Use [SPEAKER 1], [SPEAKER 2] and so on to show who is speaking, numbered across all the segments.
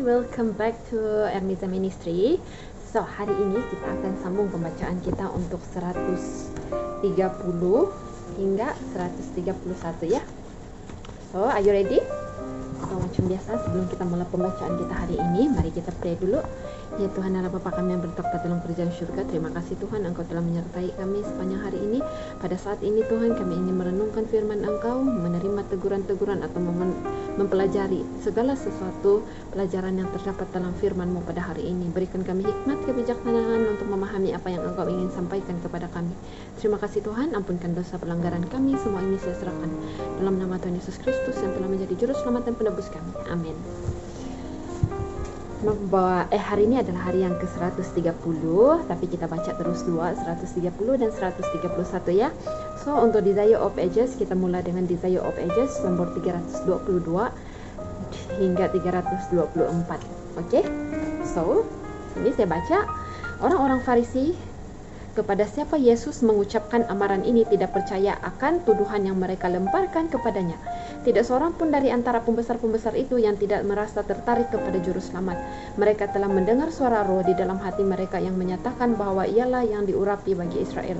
[SPEAKER 1] welcome back to Ermiza Ministry. So, hari ini kita akan sambung pembacaan kita untuk 130 hingga 131 ya. So, are you ready? So, macam biasa sebelum kita mulai pembacaan kita hari ini, mari kita pray dulu. Ya Tuhan Allah Bapa kami yang bertakhta dalam kerajaan syurga, terima kasih Tuhan Engkau telah menyertai kami sepanjang hari ini. Pada saat ini Tuhan kami ingin merenungkan firman Engkau, menerima teguran-teguran atau mempelajari segala sesuatu pelajaran yang terdapat dalam firman-Mu pada hari ini. Berikan kami hikmat kebijaksanaan untuk memahami apa yang Engkau ingin sampaikan kepada kami. Terima kasih Tuhan, ampunkan dosa pelanggaran kami, semua ini saya serahkan dalam nama Tuhan Yesus Kristus yang telah menjadi juru selamat dan penebus kami. Amin. Bahwa hari ini adalah hari yang ke-130, tapi kita baca terus 130 dan 131 ya. So, untuk Desire of Ages, kita mulai dengan Desire of Ages nomor 322 hingga 324. Oke? So, ini saya baca. Orang-orang Farisi kepada siapa Yesus mengucapkan amaran ini tidak percaya akan tuduhan yang mereka lemparkan kepadanya. Tidak seorang pun dari antara pembesar-pembesar itu yang tidak merasa tertarik kepada juru selamat. Mereka telah mendengar suara roh di dalam hati mereka yang menyatakan bahwa ialah yang diurapi bagi Israel,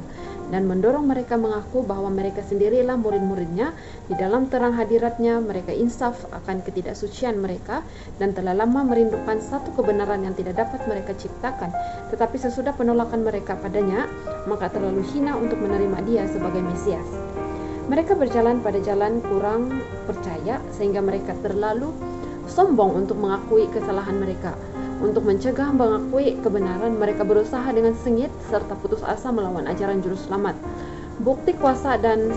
[SPEAKER 1] dan mendorong mereka mengaku bahwa mereka sendirilah murid-muridnya. Di dalam terang hadiratnya mereka insaf akan ketidaksucian mereka dan telah lama merindukan satu kebenaran yang tidak dapat mereka ciptakan. Tetapi sesudah penolakan mereka padanya, maka terlalu hina untuk menerima dia sebagai Mesias. Mereka berjalan pada jalan kurang percaya sehingga mereka terlalu sombong untuk mengakui kesalahan mereka. Untuk mencegah mengakui kebenaran, mereka berusaha dengan sengit serta putus asa melawan ajaran juru selamat. Bukti kuasa dan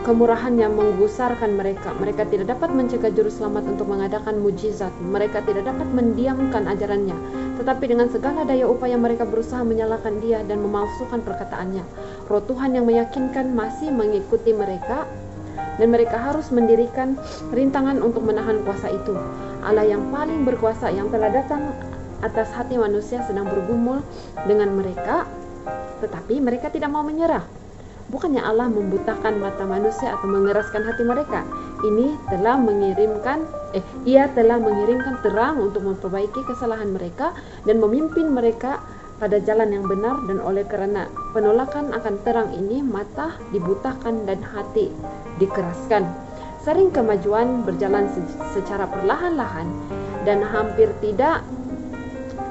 [SPEAKER 1] kemurahannya menggusarkan mereka. Mereka tidak dapat mencegah juru selamat untuk mengadakan mujizat. Mereka tidak dapat mendiamkan ajarannya. Tetapi dengan segala daya upaya mereka berusaha menyalahkan dia dan memalsukan perkataannya. Roh Tuhan yang meyakinkan masih mengikuti mereka, dan mereka harus mendirikan rintangan untuk menahan kuasa itu. Allah yang paling berkuasa yang telah datang atas hati manusia sedang bergumul dengan mereka, tetapi mereka tidak mau menyerah. Bukannya Allah membutakan mata manusia atau mengeraskan hati mereka. Ia telah mengirimkan terang untuk memperbaiki kesalahan mereka dan memimpin mereka pada jalan yang benar, dan oleh karena penolakan akan terang ini, mata dibutakan dan hati dikeraskan. Sering kemajuan berjalan secara perlahan-lahan dan hampir tidak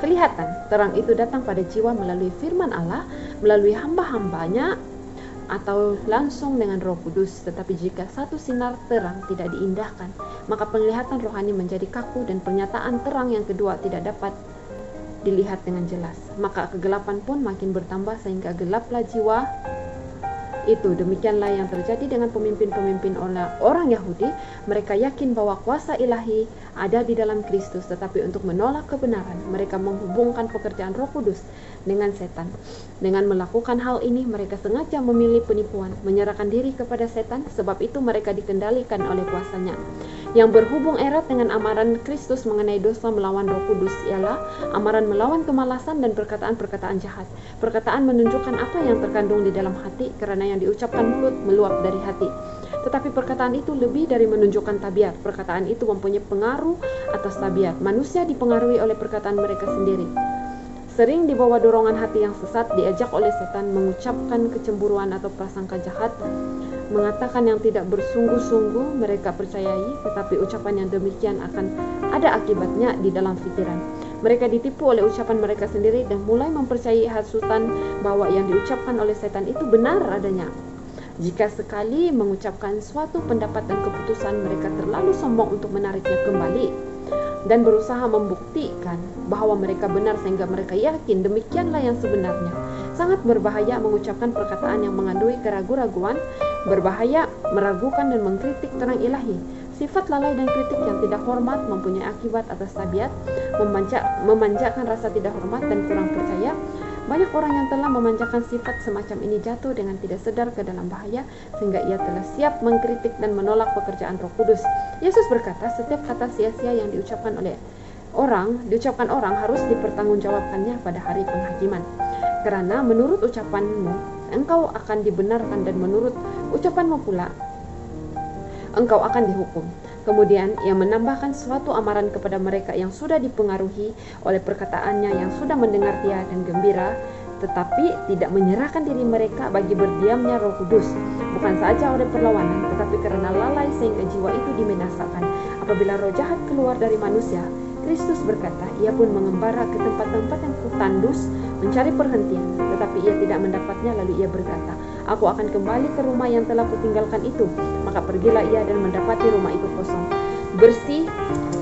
[SPEAKER 1] kelihatan. Terang itu datang pada jiwa melalui firman Allah, melalui hamba-hambanya, atau langsung dengan Roh Kudus. Tetapi jika satu sinar terang tidak diindahkan, maka penglihatan rohani menjadi kaku dan pernyataan terang yang kedua tidak dapat dilihat dengan jelas. Maka kegelapan pun makin bertambah sehingga gelaplah jiwa itu. Demikianlah yang terjadi dengan pemimpin-pemimpin orang Yahudi. Mereka yakin bahwa kuasa ilahi ada di dalam Kristus, tetapi untuk menolak kebenaran, mereka menghubungkan pekerjaan Roh Kudus dengan setan. Dengan melakukan hal ini, mereka sengaja memilih penipuan, menyerahkan diri kepada setan. Sebab itu mereka dikendalikan oleh kuasanya. Yang berhubung erat dengan amaran Kristus mengenai dosa melawan Roh Kudus ialah amaran melawan kemalasan dan perkataan-perkataan jahat. Perkataan menunjukkan apa yang terkandung di dalam hati, karena yang diucapkan mulut meluap dari hati. Tetapi perkataan itu lebih dari menunjukkan tabiat. Perkataan itu mempunyai pengaruh atas tabiat. Manusia dipengaruhi oleh perkataan mereka sendiri. Sering di bawah dorongan hati yang sesat, diajak oleh setan mengucapkan kecemburuan atau prasangka jahat, mengatakan yang tidak bersungguh-sungguh mereka percayai, tetapi ucapan yang demikian akan ada akibatnya di dalam pikiran. Mereka ditipu oleh ucapan mereka sendiri dan mulai mempercayai hasutan bahwa yang diucapkan oleh setan itu benar adanya. Jika sekali mengucapkan suatu pendapat dan keputusan, mereka terlalu sombong untuk menariknya kembali dan berusaha membuktikan bahwa mereka benar sehingga mereka yakin demikianlah yang sebenarnya. Sangat berbahaya mengucapkan perkataan yang mengandung keraguan-raguan, berbahaya meragukan dan mengkritik terang ilahi. Sifat lalai dan kritik yang tidak hormat mempunyai akibat atas tabiat, memanjakan rasa tidak hormat dan kurang percaya. Banyak orang yang telah memanjakan sifat semacam ini jatuh dengan tidak sadar ke dalam bahaya, sehingga ia telah siap mengkritik dan menolak pekerjaan Roh Kudus. Yesus berkata, setiap kata sia-sia yang diucapkan orang harus dipertanggungjawabkannya pada hari penghakiman. Karena menurut ucapanmu engkau akan dibenarkan, dan menurut ucapanmu pula engkau akan dihukum. Kemudian ia menambahkan suatu amaran kepada mereka yang sudah dipengaruhi oleh perkataannya, yang sudah mendengar dia dan gembira, tetapi tidak menyerahkan diri mereka bagi berdiamnya Roh Kudus, bukan saja oleh perlawanan, tetapi karena lalai sehingga jiwa itu dibinasakan. Apabila roh jahat keluar dari manusia, Kristus berkata, ia pun mengembara ke tempat-tempat yang tandus mencari perhentian, tetapi ia tidak mendapatnya. Lalu ia berkata, aku akan kembali ke rumah yang telah kutinggalkan itu. Maka pergilah ia dan mendapati rumah itu kosong, bersih,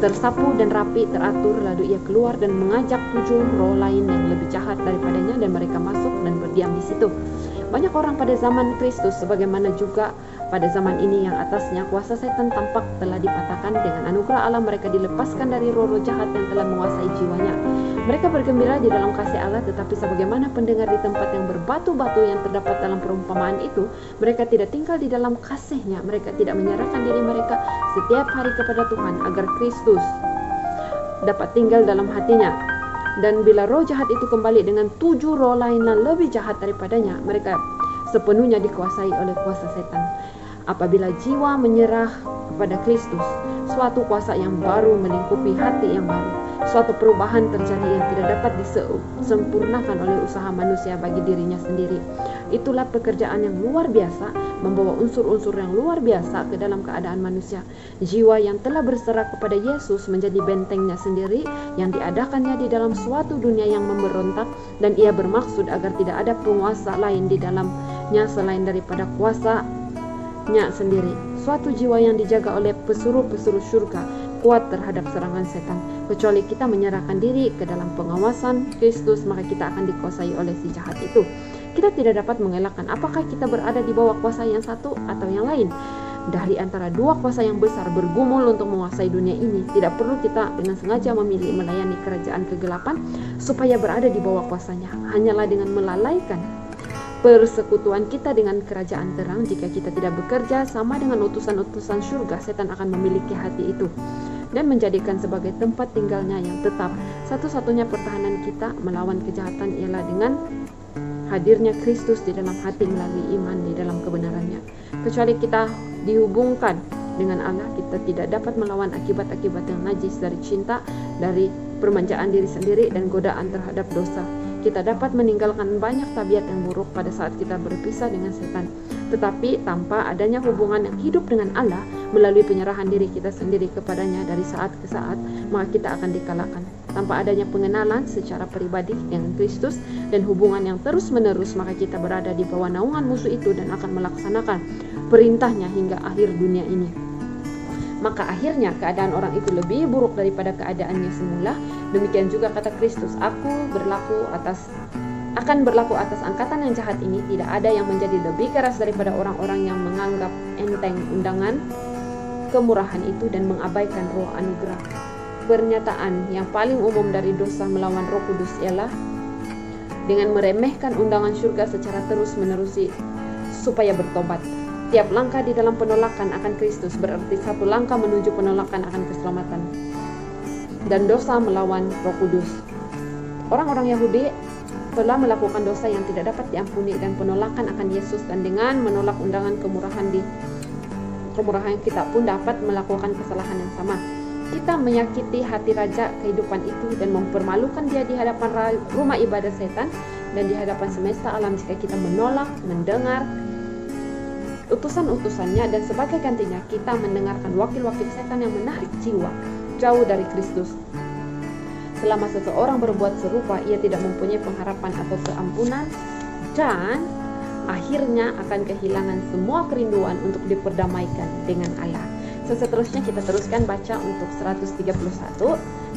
[SPEAKER 1] tersapu dan rapi, teratur. Lalu ia keluar dan mengajak 7 roh lain yang lebih jahat daripadanya, dan mereka masuk dan berdiam di situ. Banyak orang pada zaman Kristus, sebagaimana juga pada zaman ini, yang atasnya kuasa setan tampak telah dipatahkan. Dengan anugerah Allah mereka dilepaskan dari roh-roh jahat yang telah menguasai jiwanya. Mereka bergembira di dalam kasih Allah, tetapi sebagaimana pendengar di tempat yang berbatu-batu yang terdapat dalam perumpamaan itu, mereka tidak tinggal di dalam kasih-Nya. Mereka tidak menyerahkan diri mereka setiap hari kepada Tuhan agar Kristus dapat tinggal dalam hatinya. Dan bila roh jahat itu kembali dengan 7 roh lain yang lebih jahat daripadanya, mereka sepenuhnya dikuasai oleh kuasa setan. Apabila jiwa menyerah kepada Kristus, suatu kuasa yang baru melingkupi hati yang baru. Suatu perubahan terjadi yang tidak dapat disempurnakan oleh usaha manusia bagi dirinya sendiri. Itulah pekerjaan yang luar biasa, membawa unsur-unsur yang luar biasa ke dalam keadaan manusia. Jiwa yang telah berserah kepada Yesus menjadi bentengnya sendiri, yang diadakannya di dalam suatu dunia yang memberontak, dan ia bermaksud agar tidak ada penguasa lain di dalamnya selain daripada kuasanya sendiri. Suatu jiwa yang dijaga oleh pesuruh-pesuruh surga, kuat terhadap serangan setan. Kecuali kita menyerahkan diri ke dalam pengawasan Kristus, maka kita akan dikuasai oleh si jahat itu. Kita tidak dapat mengelakkan apakah kita berada di bawah kuasa yang satu atau yang lain. Dari antara 2 kuasa yang besar bergumul untuk menguasai dunia ini, tidak perlu kita dengan sengaja memilih melayani kerajaan kegelapan supaya berada di bawah kuasanya. Hanyalah dengan melalaikan persekutuan kita dengan kerajaan terang. Jika kita tidak bekerja sama dengan utusan-utusan surga, setan akan memiliki hati itu dan menjadikan sebagai tempat tinggalnya yang tetap. Satu-satunya pertahanan kita melawan kejahatan ialah dengan hadirnya Kristus di dalam hati melalui iman di dalam kebenarannya. Kecuali kita dihubungkan dengan Allah, kita tidak dapat melawan akibat-akibat yang najis dari cinta, dari permanjaan diri sendiri, dan godaan terhadap dosa. Kita dapat meninggalkan banyak tabiat yang buruk pada saat kita berpisah dengan setan. Tetapi tanpa adanya hubungan yang hidup dengan Allah melalui penyerahan diri kita sendiri kepadanya dari saat ke saat, maka kita akan dikalahkan. Tanpa adanya pengenalan secara pribadi dengan Kristus dan hubungan yang terus-menerus, maka kita berada di bawah naungan musuh itu dan akan melaksanakan perintahnya hingga akhir dunia ini. Maka akhirnya keadaan orang itu lebih buruk daripada keadaannya semula. Demikian juga kata Kristus, aku akan berlaku atas angkatan yang jahat ini. Tidak ada yang menjadi lebih keras daripada orang-orang yang menganggap enteng undangan kemurahan itu dan mengabaikan roh anugerah. Pernyataan yang paling umum dari dosa melawan Roh Kudus ialah dengan meremehkan undangan surga secara terus-menerus supaya bertobat. Tiap langkah di dalam penolakan akan Kristus berarti satu langkah menuju penolakan akan keselamatan. Dan dosa melawan Roh Kudus. Orang-orang Yahudi telah melakukan dosa yang tidak dapat diampuni dan penolakan akan Yesus, dan dengan menolak undangan kemurahan kita pun dapat melakukan kesalahan yang sama. Kita menyakiti hati raja kehidupan itu dan mempermalukan dia di hadapan rumah ibadah setan dan di hadapan semesta alam jika kita menolak mendengar utusan-utusannya, dan sebagai gantinya kita mendengarkan wakil-wakil setan yang menarik jiwa jauh dari Kristus. Selama seseorang berbuat serupa, ia tidak mempunyai pengharapan atau keampunan dan akhirnya akan kehilangan semua kerinduan untuk diperdamaikan dengan Allah. Seterusnya kita teruskan baca untuk 131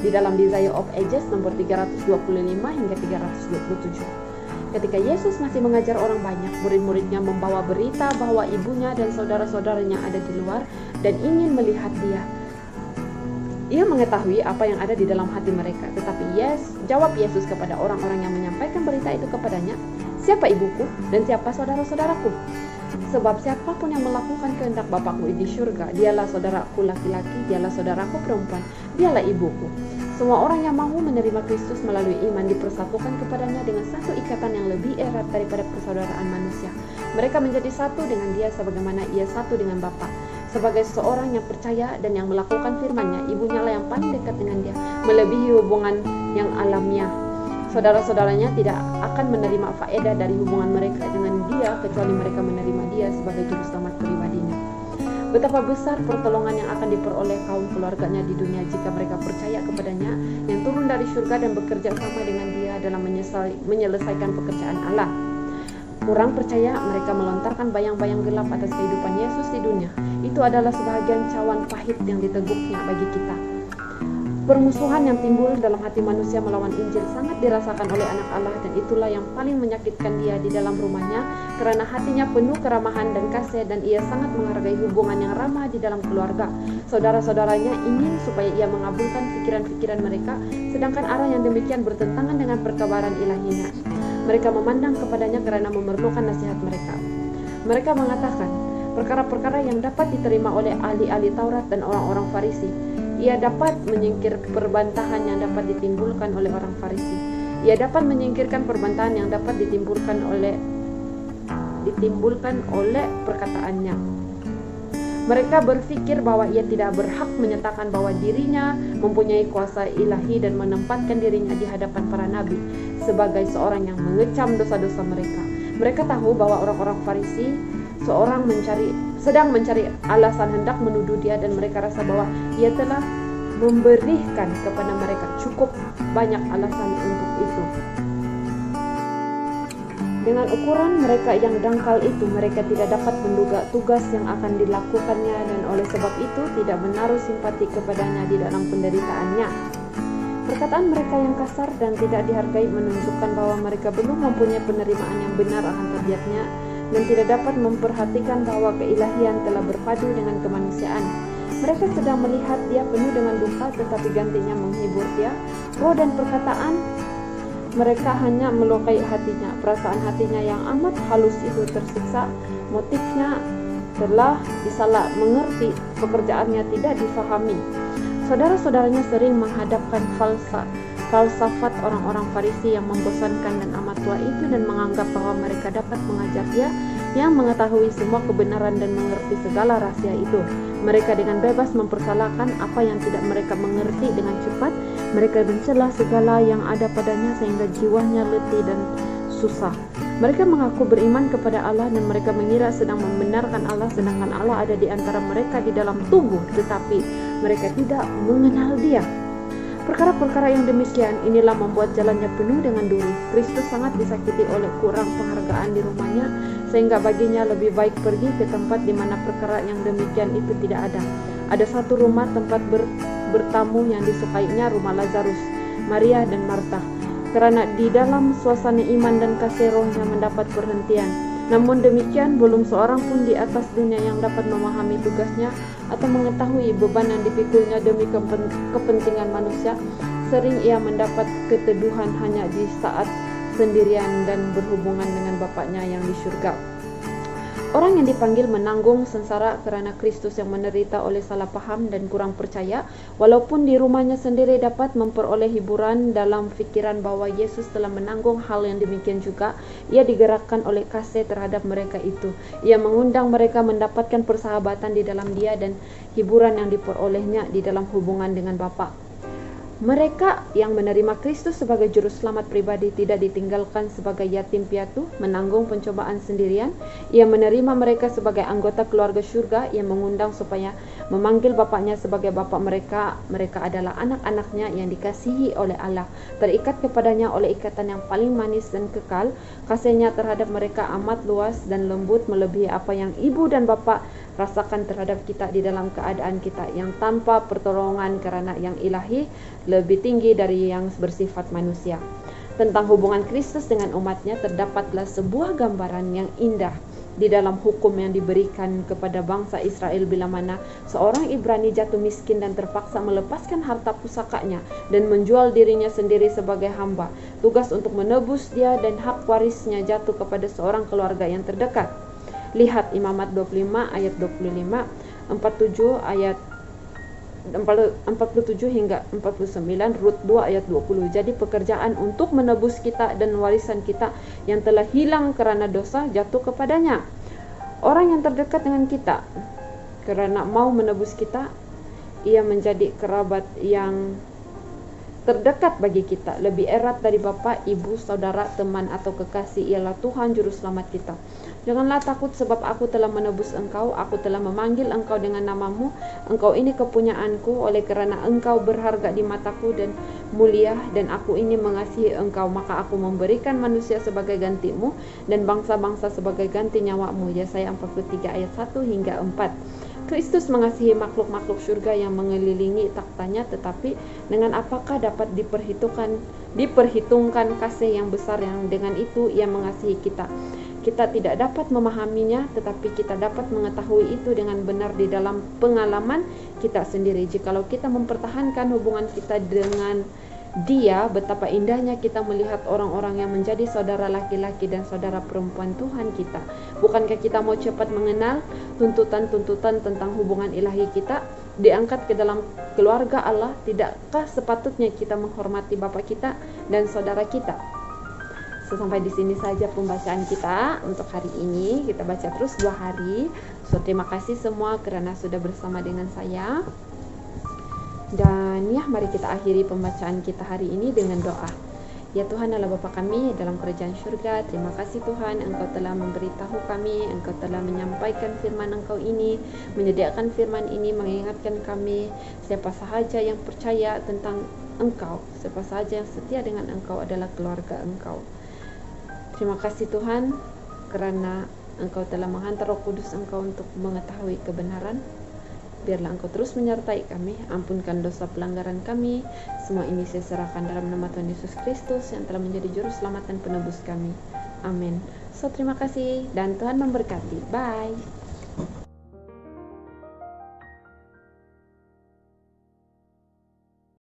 [SPEAKER 1] di dalam Desire of Ages nomor 325 hingga 327. Ketika Yesus masih mengajar orang banyak, murid-muridnya membawa berita bahwa ibunya dan saudara-saudaranya ada di luar dan ingin melihat dia. Ia mengetahui apa yang ada di dalam hati mereka, tetapi jawab Yesus kepada orang-orang yang menyampaikan berita itu kepadanya, "Siapa ibuku dan siapa saudara-saudaraku? Sebab siapapun yang melakukan kehendak Bapakku di surga, dialah saudaraku laki-laki, dialah saudaraku perempuan, dialah ibuku." Semua orang yang mau menerima Kristus melalui iman dipersatukan kepadanya dengan satu ikatan yang lebih erat daripada persaudaraan manusia. Mereka menjadi satu dengan Dia sebagaimana Ia satu dengan Bapa. Sebagai seorang yang percaya dan yang melakukan firman-Nya, ibunya lah yang paling dekat dengan dia, melebihi hubungan yang alamiah. Saudara-saudaranya tidak akan menerima faedah dari hubungan mereka dengan dia kecuali mereka menerima dia sebagai juru selamat pribadinya. Betapa besar pertolongan yang akan diperoleh kaum keluarganya di dunia jika mereka percaya kepadanya yang turun dari surga dan bekerja sama dengan dia dalam menyelesaikan pekerjaan Allah. Kurang percaya, mereka melontarkan bayang-bayang gelap atas kehidupan Yesus di dunia. Itu adalah sebahagian cawan pahit yang diteguknya bagi kita. Permusuhan yang timbul dalam hati manusia melawan Injil sangat dirasakan oleh anak Allah, dan itulah yang paling menyakitkan dia di dalam rumahnya, karena hatinya penuh keramahan dan kasih, dan ia sangat menghargai hubungan yang ramah di dalam keluarga. Saudara-saudaranya ingin supaya ia mengabulkan pikiran-pikiran mereka, sedangkan arah yang demikian bertentangan dengan perkabaran ilahinya. Mereka memandang kepadanya karena memerlukan nasihat mereka. Mereka mengatakan perkara-perkara yang dapat diterima oleh ahli-ahli Taurat dan orang-orang Farisi. Ia dapat menyingkir perbantahan yang dapat ditimbulkan oleh orang Farisi. Ia dapat menyingkirkan perbantahan yang dapat ditimbulkan oleh perkataannya. Mereka berpikir bahwa ia tidak berhak menyatakan bahwa dirinya mempunyai kuasa ilahi dan menempatkan dirinya di hadapan para nabi sebagai seorang yang mengecam dosa-dosa mereka. Mereka tahu bahwa orang-orang Farisi sedang mencari alasan hendak menuduh dia, dan mereka rasa bahwa ia telah memberikan kepada mereka cukup banyak alasan untuk itu. Dengan ukuran mereka yang dangkal itu, mereka tidak dapat menduga tugas yang akan dilakukannya, dan oleh sebab itu tidak menaruh simpati kepadanya di dalam penderitaannya. Perkataan mereka yang kasar dan tidak dihargai menunjukkan bahwa mereka belum mempunyai penerimaan yang benar akan tabiatnya, dan tidak dapat memperhatikan bahwa keilahian telah berpadu dengan kemanusiaan. Mereka sedang melihat dia penuh dengan duka, tetapi gantinya menghibur dia. Roh dan perkataan mereka hanya melukai hatinya. Perasaan hatinya yang amat halus itu tersiksa. Motifnya telah disalah mengerti, pekerjaannya tidak difahami. Saudara-saudaranya sering menghadapkan falsafat orang-orang Farisi yang membosankan dan amat tua itu, dan menganggap bahwa mereka dapat mengajar dia yang mengetahui semua kebenaran dan mengerti segala rahasia itu. Mereka dengan bebas mempersalahkan apa yang tidak mereka mengerti dengan cepat. Mereka mencela segala yang ada padanya sehingga jiwanya letih dan susah. Mereka mengaku beriman kepada Allah, dan mereka mengira sedang membenarkan Allah, sedangkan Allah ada di antara mereka di dalam tubuh, tetapi mereka tidak mengenal dia. Perkara-perkara yang demikian inilah membuat jalannya penuh dengan duri. Kristus sangat disakiti oleh kurang penghargaan di rumahnya, sehingga baginya lebih baik pergi ke tempat di mana perkara yang demikian itu tidak ada. Ada satu rumah tempat bertamu yang disukainya, rumah Lazarus, Maria dan Marta, karena di dalam suasana iman dan kasih rohnya mendapat perhentian. Namun demikian, belum seorang pun di atas dunia yang dapat memahami tugasnya atau mengetahui beban yang dipikulnya demi kepentingan manusia. Sering ia mendapat keteduhan hanya di saat sendirian dan berhubungan dengan Bapaknya yang di surga. Orang yang dipanggil menanggung sengsara karena Kristus yang menderita oleh salah paham dan kurang percaya, walaupun di rumahnya sendiri dapat memperoleh hiburan dalam fikiran bahwa Yesus telah menanggung hal yang demikian juga, ia digerakkan oleh kasih terhadap mereka itu. Ia mengundang mereka mendapatkan persahabatan di dalam dia dan hiburan yang diperolehnya di dalam hubungan dengan Bapa. Mereka yang menerima Kristus sebagai juru selamat pribadi tidak ditinggalkan sebagai yatim piatu menanggung pencobaan sendirian. Ia menerima mereka sebagai anggota keluarga surga. Ia mengundang supaya memanggil Bapaknya sebagai Bapa mereka. Mereka adalah anak-anaknya yang dikasihi oleh Allah, terikat kepadanya oleh ikatan yang paling manis dan kekal. Kasihnya terhadap mereka amat luas dan lembut, melebihi apa yang ibu dan bapa rasakan terhadap kita di dalam keadaan kita yang tanpa pertolongan, karena yang ilahi lebih tinggi dari yang bersifat manusia. Tentang hubungan Kristus dengan umatnya terdapatlah sebuah gambaran yang indah di dalam hukum yang diberikan kepada bangsa Israel bila mana seorang Ibrani jatuh miskin dan terpaksa melepaskan harta pusakanya dan menjual dirinya sendiri sebagai hamba. Tugas untuk menebus dia dan hak warisnya jatuh kepada seorang keluarga yang terdekat. Lihat Imamat 25 ayat 25, 47 ayat 47 hingga 49, Rut 2 ayat 20. Jadi pekerjaan untuk menebus kita dan warisan kita yang telah hilang karena dosa jatuh kepadanya. Orang yang terdekat dengan kita karena mau menebus kita. Ia menjadi kerabat yang terdekat bagi kita, lebih erat dari bapa, ibu, saudara, teman, atau kekasih. Ialah Tuhan Juru Selamat kita. Janganlah takut, sebab aku telah menebus engkau. Aku telah memanggil engkau dengan namamu. Engkau ini kepunyaanku, oleh kerana engkau berharga di mataku dan mulia, dan aku ini mengasihi engkau. Maka aku memberikan manusia sebagai gantimu, dan bangsa-bangsa sebagai ganti nyawamu. Yesaya 43 ayat 1 hingga 4. Kristus mengasihi makhluk-makhluk surga yang mengelilingi taktanya, tetapi dengan apakah dapat diperhitungkan kasih yang besar yang dengan itu ia mengasihi kita? Kita tidak dapat memahaminya, tetapi kita dapat mengetahui itu dengan benar di dalam pengalaman kita sendiri. Jikalau kita mempertahankan hubungan kita dengan Dia, betapa indahnya kita melihat orang-orang yang menjadi saudara laki-laki dan saudara perempuan Tuhan kita. Bukankah kita mau cepat mengenal tuntutan-tuntutan tentang hubungan ilahi kita diangkat ke dalam keluarga Allah? Tidakkah sepatutnya kita menghormati Bapa kita dan saudara kita? Sampai di sini saja pembacaan kita untuk hari ini. Kita baca terus 2 hari. So, terima kasih semua kerana sudah bersama dengan saya. Dan ya, mari kita akhiri pembacaan kita hari ini dengan doa. Ya Tuhan Allah Bapa kami dalam kerajaan syurga, terima kasih Tuhan, Engkau telah memberitahu kami, Engkau telah menyampaikan firman Engkau ini, menyediakan firman ini, mengingatkan kami siapa sahaja yang percaya tentang Engkau, siapa sahaja yang setia dengan Engkau adalah keluarga Engkau. Terima kasih Tuhan kerana Engkau telah menghantar Roh Kudus Engkau untuk mengetahui kebenaran. Biarlah Engkau terus menyertai kami, ampunkan dosa pelanggaran kami. Semua ini saya serahkan dalam nama Tuhan Yesus Kristus yang telah menjadi juru selamat dan penebus kami. Amin. So, terima kasih dan Tuhan memberkati. Bye.